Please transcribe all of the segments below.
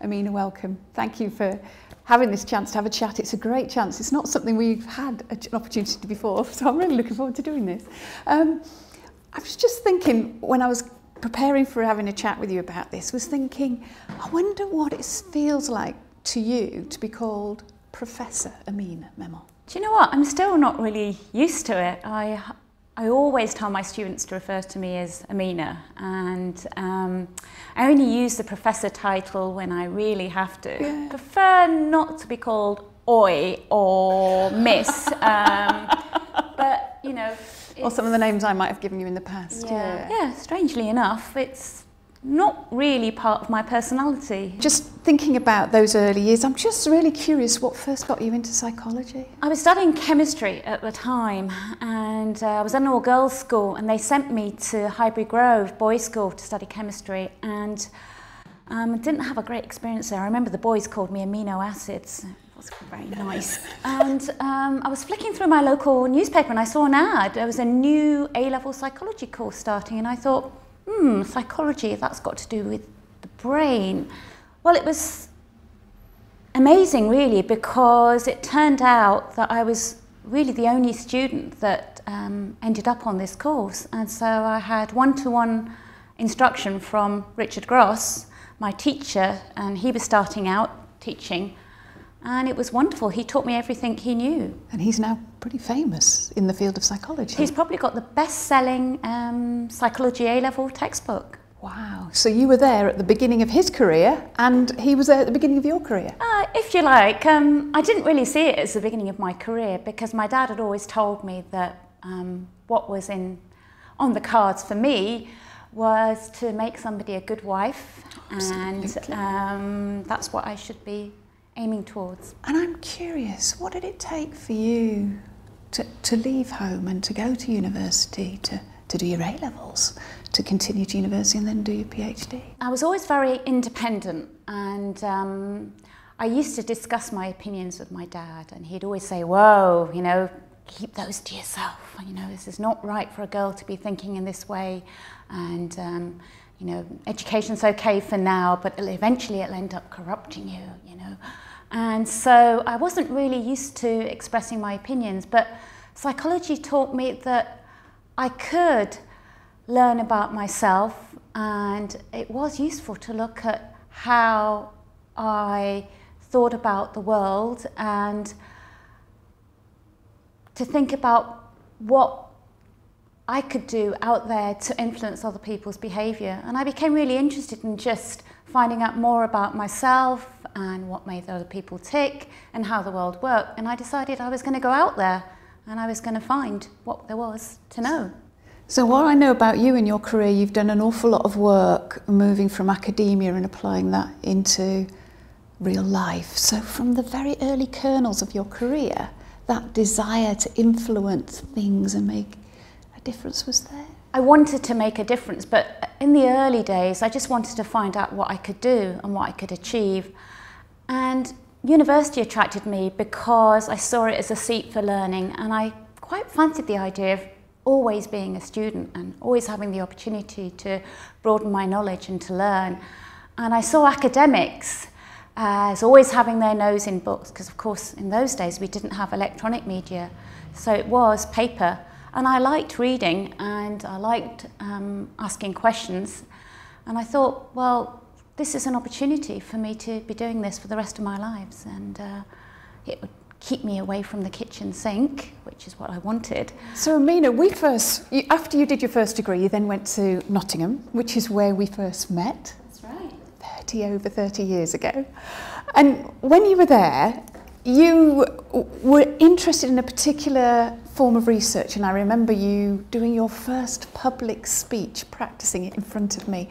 Amina, welcome. Thank you for having this chance to have a chat. It's a great chance. It's not something we've had an opportunity to before, so I'm really looking forward to doing this. I was just thinking, when I was preparing for having a chat with you about this, was thinking, I wonder what it feels like to you to be called Professor Amina Memon. Do you know what? I'm still not really used to it. I always tell my students to refer to me as Amina, and I only use the professor title when I really have to. Yeah. Prefer not to be called Oi or Miss, but you know. Or some of the names I might have given you in the past. Yeah, strangely enough, it's not really part of my personality. Just thinking about those early years, I'm just really curious what first got you into psychology? I was studying chemistry at the time, and I was at an all-girls school, and they sent me to Highbury Grove boys' school to study chemistry, and I didn't have a great experience there. I remember the boys called me amino acids. It was very nice. And I was flicking through my local newspaper and I saw an ad. There was a new A-level psychology course starting, and I thought, psychology, that's got to do with the brain. Well, it was amazing, really, because it turned out that I was really the only student that ended up on this course. And so I had one-to-one instruction from Richard Gross, my teacher, and he was starting out teaching. And it was wonderful. He taught me everything he knew. And he's now pretty famous in the field of psychology. He's probably got the best-selling psychology A-level textbook. Wow. So you were there at the beginning of his career, and he was there at the beginning of your career? If you like. I didn't really see it as the beginning of my career, because my dad had always told me that what was on the cards for me was to make somebody a good wife. Absolutely. And that's what I should be aiming towards. And I'm curious, what did it take for you to leave home and to go to university, to do your A-levels, to continue to university and then do your PhD? I was always very independent, and I used to discuss my opinions with my dad, and he'd always say, whoa, you know, keep those to yourself. You know, this is not right for a girl to be thinking in this way, and you know, education's okay for now, but eventually it'll end up corrupting you, you know. And so I wasn't really used to expressing my opinions, but psychology taught me that I could learn about myself, and it was useful to look at how I thought about the world and to think about what I could do out there to influence other people's behaviour. And I became really interested in just finding out more about myself and what made other people tick and how the world worked. And I decided I was going to go out there and I was going to find what there was to know. So what I know about you and your career, you've done an awful lot of work moving from academia and applying that into real life. So from the very early kernels of your career, that desire to influence things and make a difference was there? I wanted to make a difference, but in the early days, I just wanted to find out what I could do and what I could achieve. And university attracted me because I saw it as a seat for learning, and I quite fancied the idea of always being a student and always having the opportunity to broaden my knowledge and to learn. And I saw academics as always having their nose in books, because of course in those days we didn't have electronic media, so it was paper. And I liked reading, and I liked asking questions, and I thought, well, this is an opportunity for me to be doing this for the rest of my lives, and it would keep me away from the kitchen sink, which is what I wanted. So Amina, after you did your first degree, you then went to Nottingham, which is where we first met. That's right. Over 30 years ago. And when you were there, you were interested in a particular form of research, and I remember you doing your first public speech, practicing it in front of me,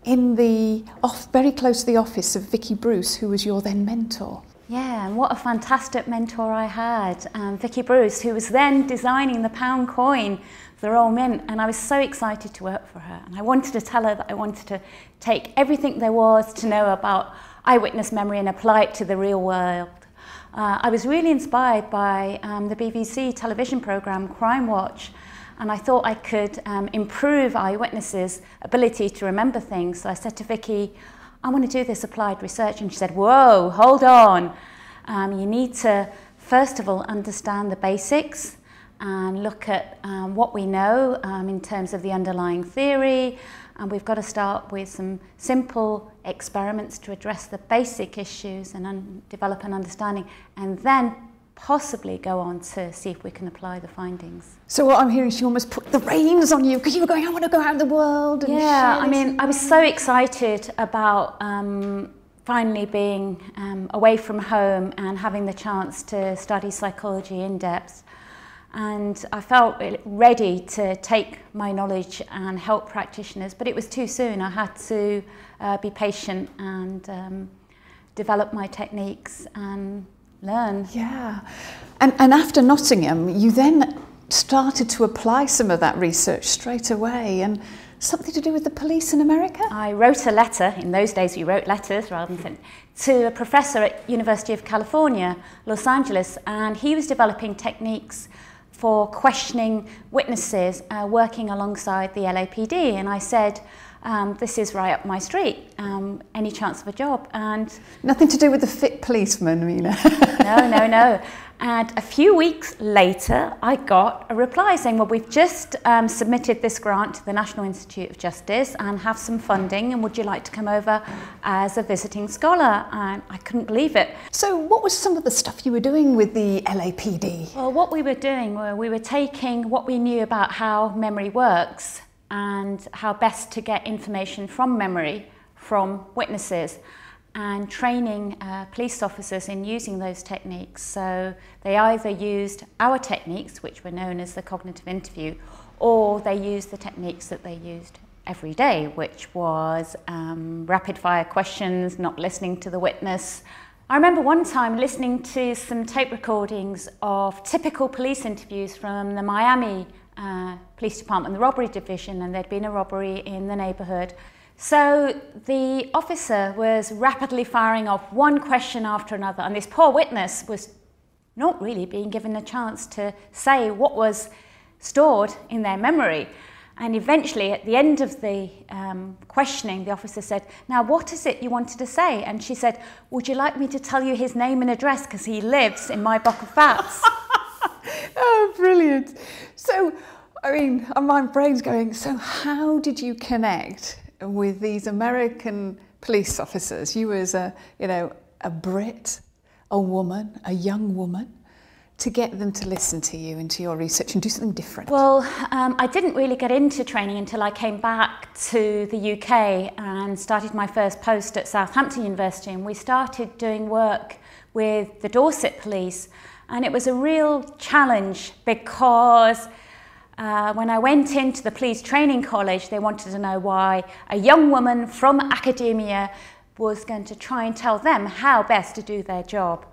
very close to the office of Vicky Bruce, who was your then mentor. Yeah, and what a fantastic mentor I had, Vicky Bruce, who was then designing the pound coin for the Royal Mint, and I was so excited to work for her. And I wanted to tell her that I wanted to take everything there was to know about eyewitness memory and apply it to the real world. I was really inspired by the BBC television programme Crime Watch, and I thought I could improve eyewitnesses' ability to remember things. So I said to Vicky, I want to do this applied research. And she said, whoa, hold on. You need to, first of all, understand the basics and look at what we know in terms of the underlying theory. And we've got to start with some simple experiments to address the basic issues and develop an understanding, and then possibly go on to see if we can apply the findings. So what I'm hearing, she almost put the reins on you because you were going, I want to go out in the world. And yeah, I mean, I was so excited about finally being away from home and having the chance to study psychology in depth. And I felt ready to take my knowledge and help practitioners, but it was too soon. I had to be patient and develop my techniques and learn. Yeah. And after Nottingham, you then started to apply some of that research straight away, and something to do with the police in America? I wrote a letter, in those days we wrote letters rather than sent, to a professor at University of California, Los Angeles, and he was developing techniques for questioning witnesses working alongside the LAPD. And I said, this is right up my street, any chance of a job? And nothing to do with the fit policeman, Amina. No. And a few weeks later, I got a reply saying, well, we've just submitted this grant to the National Institute of Justice and have some funding, and would you like to come over as a visiting scholar? And I couldn't believe it. So what was some of the stuff you were doing with the LAPD? Well, what we were doing we were taking what we knew about how memory works and how best to get information from memory from witnesses, and training police officers in using those techniques. So they either used our techniques, which were known as the cognitive interview, or they used the techniques that they used every day, which was rapid fire questions, not listening to the witness. I remember one time listening to some tape recordings of typical police interviews from the Miami Police Department, the robbery division, and there'd been a robbery in the neighborhood. So the officer was rapidly firing off one question after another, and this poor witness was not really being given a chance to say what was stored in their memory. And eventually, at the end of the questioning, the officer said, now what is it you wanted to say? And she said, would you like me to tell you his name and address, because he lives in my book of flats? Oh, brilliant. So, I mean, my brain's going, so how did you connect with these American police officers? You as a Brit, a woman, a young woman, to get them to listen to you and to your research and do something different? Well, I didn't really get into training until I came back to the UK and started my first post at Southampton University, and we started doing work with the Dorset police, and it was a real challenge because when I went into the police training college, they wanted to know why a young woman from academia was going to try and tell them how best to do their job.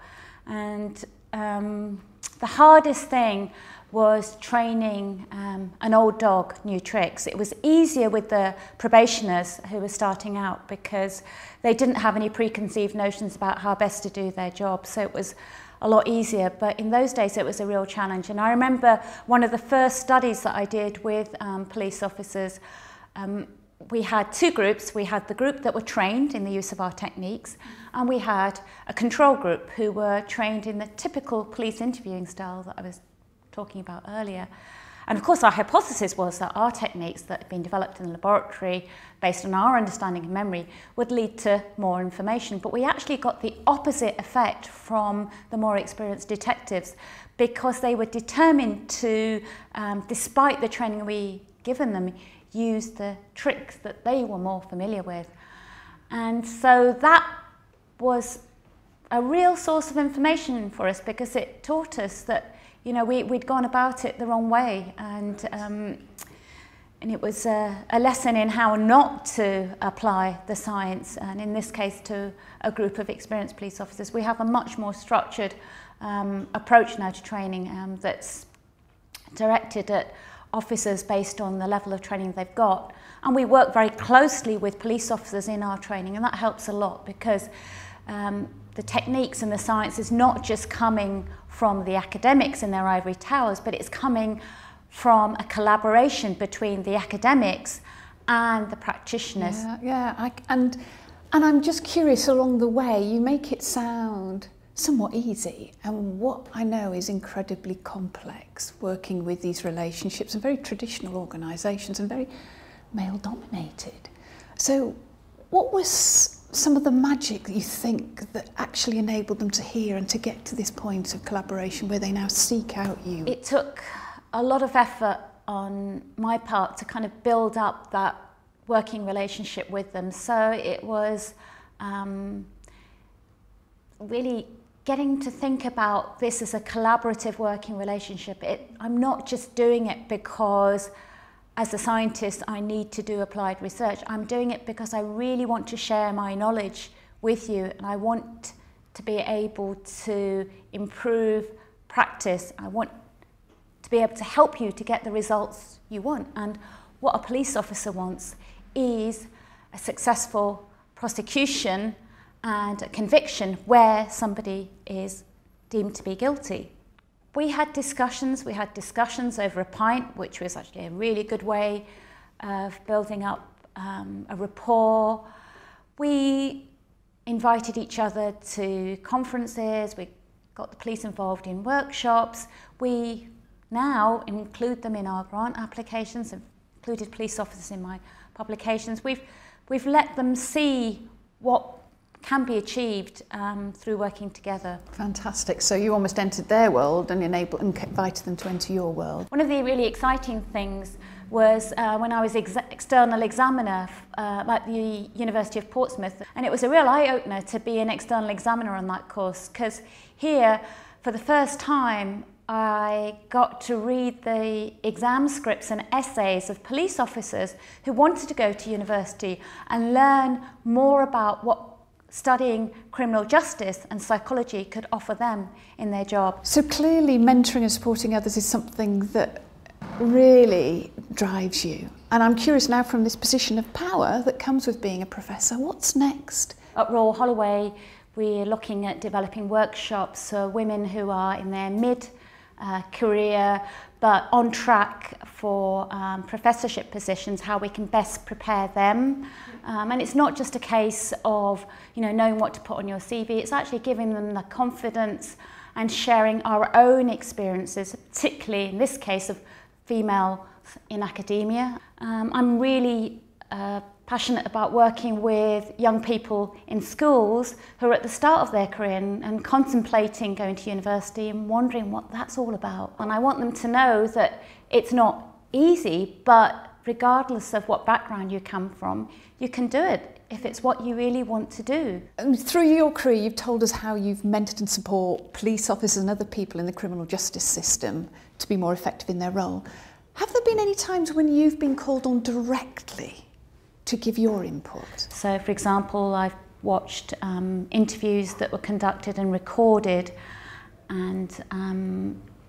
And the hardest thing was training an old dog new tricks. It was easier with the probationers who were starting out because they didn't have any preconceived notions about how best to do their job. So it was a lot easier, but in those days it was a real challenge. And I remember one of the first studies that I did with police officers, we had two groups. We had the group that were trained in the use of our techniques, and we had a control group who were trained in the typical police interviewing style that I was talking about earlier. And of course our hypothesis was that our techniques that had been developed in the laboratory based on our understanding of memory would lead to more information, but we actually got the opposite effect from the more experienced detectives, because they were determined to, despite the training we given them, use the tricks that they were more familiar with. And so that was a real source of information for us, because it taught us that we'd gone about it the wrong way, and it was a lesson in how not to apply the science, and in this case to a group of experienced police officers. We have a much more structured approach now to training that's directed at officers based on the level of training they've got, and we work very closely with police officers in our training, and that helps a lot, because the techniques and the science is not just coming from the academics in their ivory towers, but it's coming from a collaboration between the academics and the practitioners. And And I'm just curious, along the way, you make it sound somewhat easy, and what I know is incredibly complex, working with these relationships and very traditional organisations and very male-dominated. So what was some of the magic that you think that actually enabled them to hear and to get to this point of collaboration where they now seek out you? It took a lot of effort on my part to kind of build up that working relationship with them. So it was really getting to think about this as a collaborative working relationship. I'm not just doing it because as a scientist I need to do applied research. I'm doing it because I really want to share my knowledge with you, and I want to be able to improve practice. I want to be able to help you to get the results you want. And what a police officer wants is a successful prosecution and a conviction where somebody is deemed to be guilty. We had discussions over a pint, which was actually a really good way of building up a rapport. We invited each other to conferences, we got the police involved in workshops. We now include them in our grant applications, included police officers in my publications. We've let them see what can be achieved through working together. Fantastic. So you almost entered their world and invited them to enter your world. One of the really exciting things was when I was external examiner at the University of Portsmouth, and it was a real eye-opener to be an external examiner on that course, because here, for the first time, I got to read the exam scripts and essays of police officers who wanted to go to university and learn more about what studying criminal justice and psychology could offer them in their job. So clearly mentoring and supporting others is something that really drives you. And I'm curious now, from this position of power that comes with being a professor, what's next? At Royal Holloway, we're looking at developing workshops for women who are in their mid-career but on track for professorship positions, how we can best prepare them. And it's not just a case of knowing what to put on your CV, it's actually giving them the confidence and sharing our own experiences, particularly in this case of females in academia. I'm really passionate about working with young people in schools who are at the start of their career and contemplating going to university and wondering what that's all about. And I want them to know that it's not easy, but regardless of what background you come from, you can do it if it's what you really want to do. And through your career, you've told us how you've mentored and support police officers and other people in the criminal justice system to be more effective in their role. Have there been any times when you've been called on directly to give your input? So, for example, I've watched interviews that were conducted and recorded, and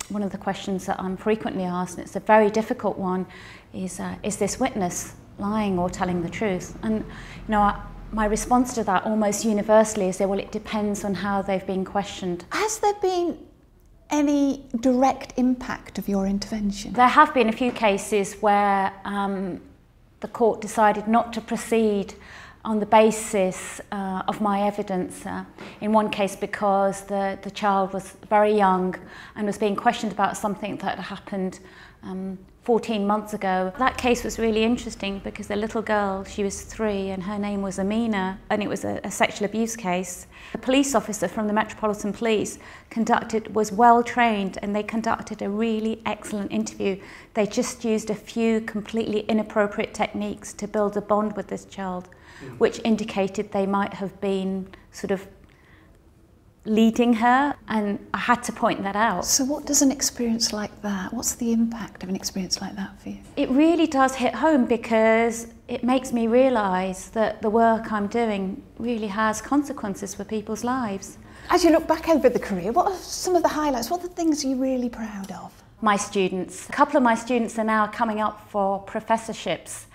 one of the questions that I'm frequently asked, and it's a very difficult one, is this witness lying or telling the truth? And my response to that almost universally is, well, it depends on how they've been questioned. Has there been any direct impact of your intervention? There have been a few cases where the court decided not to proceed on the basis of my evidence. In one case, because the child was very young and was being questioned about something that had happened 14 months ago. That case was really interesting because the little girl, she was 3 and her name was Amina, and it was a sexual abuse case. The police officer from the Metropolitan Police was well trained, and they conducted a really excellent interview. They just used a few completely inappropriate techniques to build a bond with this child, which indicated they might have been sort of leading her, and I had to point that out. So what does an experience like that, what's the impact of an experience like that for you? It really does hit home, because it makes me realise that the work I'm doing really has consequences for people's lives. As you look back over the career, what are some of the highlights? What are the things you're really proud of? My students. A couple of my students are now coming up for professorships,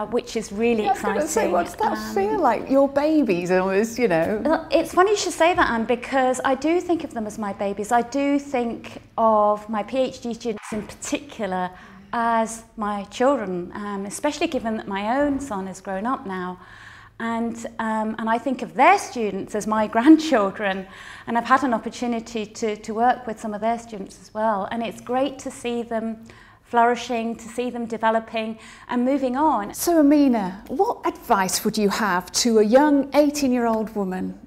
which is really exciting. I was going to say, what's that feel like? Your babies almost, It's funny you should say that, Anne, because I do think of them as my babies. I do think of my PhD students in particular as my children, especially given that my own son has grown up now. And I think of their students as my grandchildren, and I've had an opportunity to work with some of their students as well, and it's great to see them flourishing, to see them developing and moving on. So Amina, what advice would you have to a young 18-year-old woman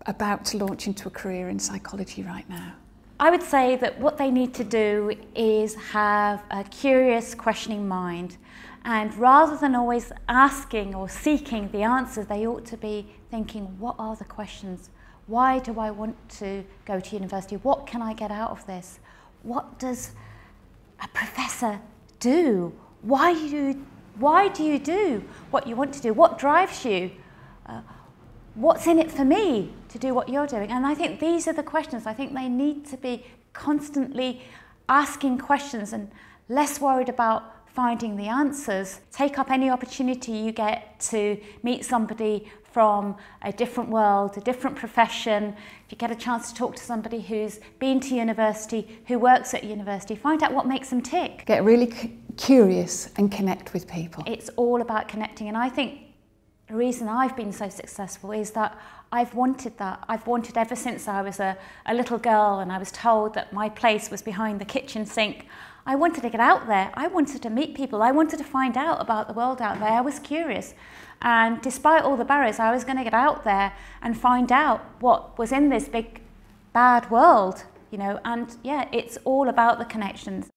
about to launch into a career in psychology right now? I would say that what they need to do is have a curious, questioning mind. And rather than always asking or seeking the answers, they ought to be thinking, what are the questions? Why do I want to go to university? What can I get out of this? What does a professor do? Why do you do what you want to do? What drives you? What's in it for me to do what you're doing? And I think these are the questions. I think they need to be constantly asking questions and less worried about finding the answers. Take up any opportunity you get to meet somebody from a different world, a different profession. If you get a chance to talk to somebody who's been to university, who works at university, find out what makes them tick. Get really curious and connect with people. It's all about connecting, and I think the reason I've been so successful is that I've wanted that. I've wanted ever since I was a little girl and I was told that my place was behind the kitchen sink. I wanted to get out there. I wanted to meet people. I wanted to find out about the world out there. I was curious. And despite all the barriers, I was going to get out there and find out what was in this big, bad world, you know. And yeah, it's all about the connections.